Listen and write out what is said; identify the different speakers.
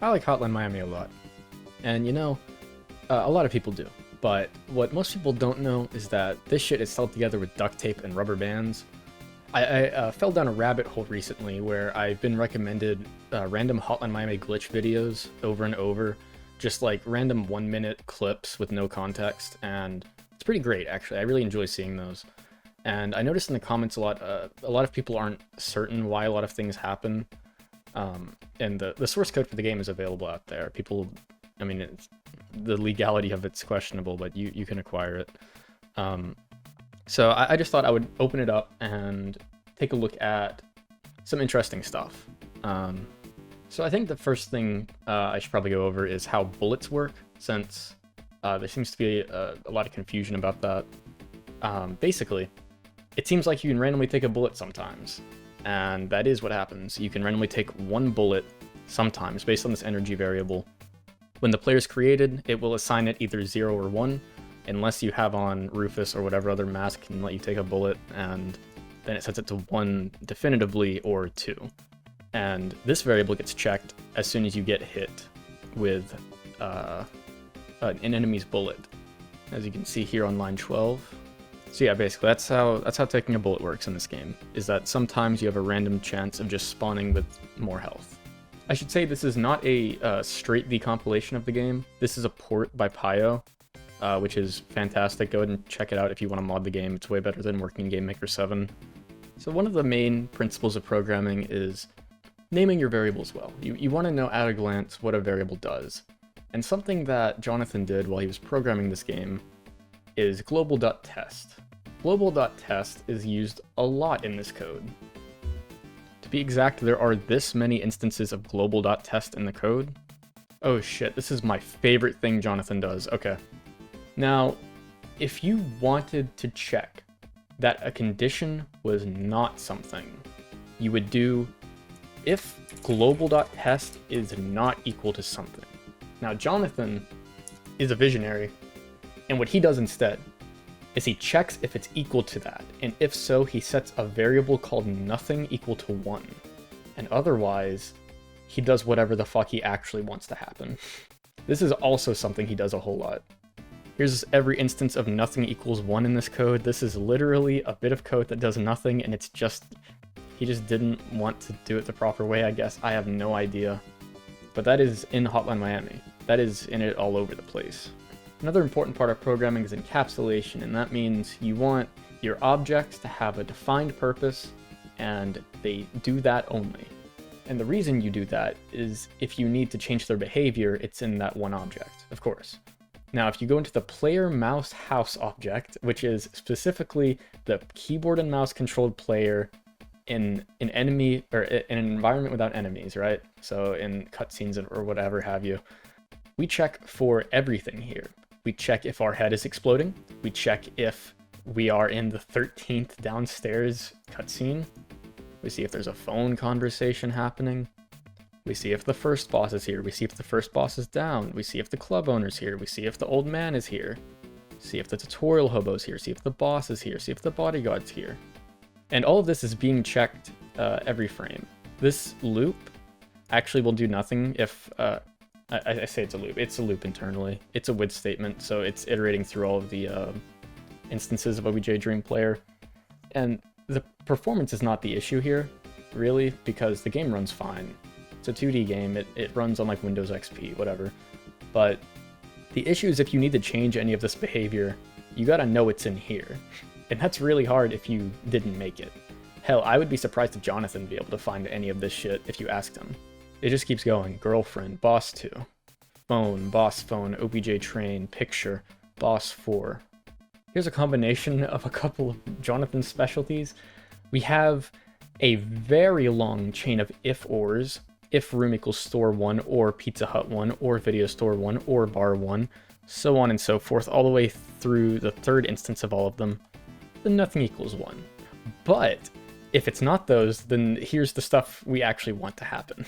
Speaker 1: I like Hotline Miami a lot. And you know, a lot of people do. But what most people don't know is that this shit is held together with duct tape and rubber bands. I fell down a rabbit hole recently where I've been recommended random Hotline Miami glitch videos over and over, just like random 1-minute clips with no context, and it's pretty great actually. I really enjoy seeing those. And I noticed in the comments a lot of people aren't certain why a lot of things happen. And the source code for the game is available out there. People, I mean, the legality of it's questionable, but you can acquire it. So I just thought I would open it up and take a look at some interesting stuff. So I think the first thing I should probably go over is how bullets work, since there seems to be a lot of confusion about that. Basically, it seems like you can randomly take a bullet sometimes, and that is what happens. You can randomly take one bullet sometimes based on this energy variable. When the player's created, it will assign it either 0 or 1, unless you have on Rufus or whatever other mask can let you take a bullet, and then it sets it to 1 definitively or 2. And this variable gets checked as soon as you get hit with an enemy's bullet, as you can see here on line 12. So yeah, basically that's how taking a bullet works in this game, is that sometimes you have a random chance of just spawning with more health. I should say this is not a straight decompilation of the game. This is a port by Pio, which is fantastic. Go ahead and check it out if you want to mod the game. It's way better than working in Game Maker 7. So one of the main principles of programming is naming your variables well. You want to know at a glance what a variable does. And something that Jonathan did while he was programming this game is global.test. Global.test is used a lot in this code. To be exact, there are this many instances of global.test in the code. Oh shit, this is my favorite thing Jonathan does. Okay. Now, if you wanted to check that a condition was not something, you would do if global.test is not equal to something. Now, Jonathan is a visionary, and what he does instead is he checks if it's equal to that, and if so, he sets a variable called nothing equal to 1. And otherwise, he does whatever the fuck he actually wants to happen. This is also something he does a whole lot. Here's every instance of nothing equals 1 in this code. This is literally a bit of code that does nothing, and it's just, he just didn't want to do it the proper way, I guess. I have no idea. But that is in Hotline Miami. That is in it all over the place. Another important part of programming is encapsulation, and that means you want your objects to have a defined purpose, and they do that only. And the reason you do that is if you need to change their behavior, it's in that one object, of course. Now, if you go into the player mouse house object, which is specifically the keyboard and mouse controlled player in an enemy, or in an environment without enemies, right? So in cutscenes or whatever have you, we check for everything here. We check if our head is exploding. We check if we are in the 13th downstairs cutscene. We see if there's a phone conversation happening. We see if the first boss is here. We see if the first boss is down. We see if the club owner's here. We see if the old man is here. See if the tutorial hobo's here. See if the boss is here. See if the bodyguard's here. And all of this is being checked every frame. This loop actually will do nothing if... I say it's a loop. It's a loop internally. It's a with statement, so it's iterating through all of the instances of OBJ Dream Player. And the performance is not the issue here, really, because the game runs fine. It's a 2D game. It runs on like Windows XP, whatever. But the issue is if you need to change any of this behavior, you gotta know it's in here. And that's really hard if you didn't make it. Hell, I would be surprised if Jonathan would be able to find any of this shit if you asked him. It just keeps going. Girlfriend, boss 2, phone, boss phone, OBJ train, picture, boss 4. Here's a combination of a couple of Jonathan's specialties. We have a very long chain of if-ors, if room equals store 1, or Pizza Hut 1, or video store 1, or bar 1, so on and so forth, all the way through the third instance of all of them, then nothing equals 1. But if it's not those, then here's the stuff we actually want to happen.